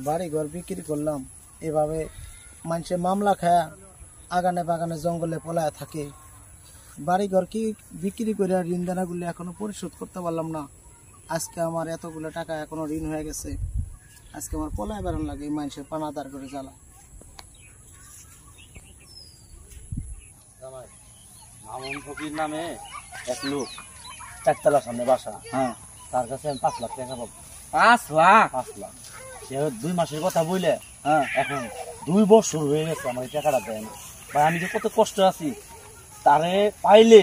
বাড়ি ঘর বিক্রি করলাম, এভাবে মানুষে মামলা খায়া আগানে বাগানে জঙ্গলে পলায় থাকে। বাড়ি ঘর কি বিক্রি করে ঋণ দেনাগুলো এখনো পরিশোধ করতে পারলাম না। আজকে আমার এতগুলো টাকা এখনো ঋণ হয়ে গেছে। আজকে আমার পলায় বেড়ান লাগে মানুষের পানাদার করে জ্বালা। মামুন ফকির নামে এক লোক, 4 তলার সামনে বাসা। হ্যাঁ, তার কাছে আমি 5 লাখ টাকা পাবো। 5 লাখ? 5 লাখ। সে 2 মাসের কথা বলে, হ্যাঁ, এখন 2 বছর হয়ে গেছে আমার এই টাকাটা দেয় না। ভাই আমি যে কত কষ্ট আছি, তারে পাইলে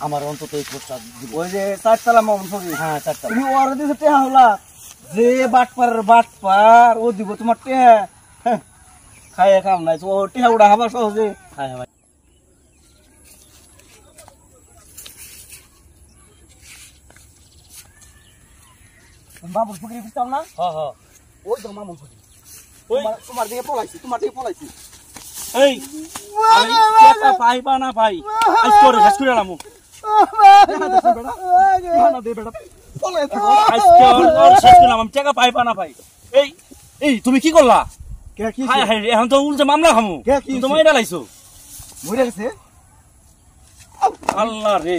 আমার অন্তত এই খরচা দিব। ওই যে 4 তলা মামুন ফকির, হ্যাঁ 4 তলা। তুমি ওর দিকে টেহা হলা, যে বাটপার ও দিব তোমার টেহা। খায় কাম নাই, ও টেহা উড়া হবা সহজে। হ্যাঁ ভাই। মামুন ফকির বুঝতাম না? হ্যাঁ হ্যাঁ, ওই তো মামুন ফকির। তোমার দিকে পলাইছি। এই আমি টাকা পাইবা না ভাই, আজ করে শেষ করে এলাম। আমি টাকা পাইবা না ভাই। এই এই তুমি কি করলা? এখন তো উল্টে মামলা খামু। তুমি তো মাইরা লাইছো। মরে গেছে আল্লাহ রে।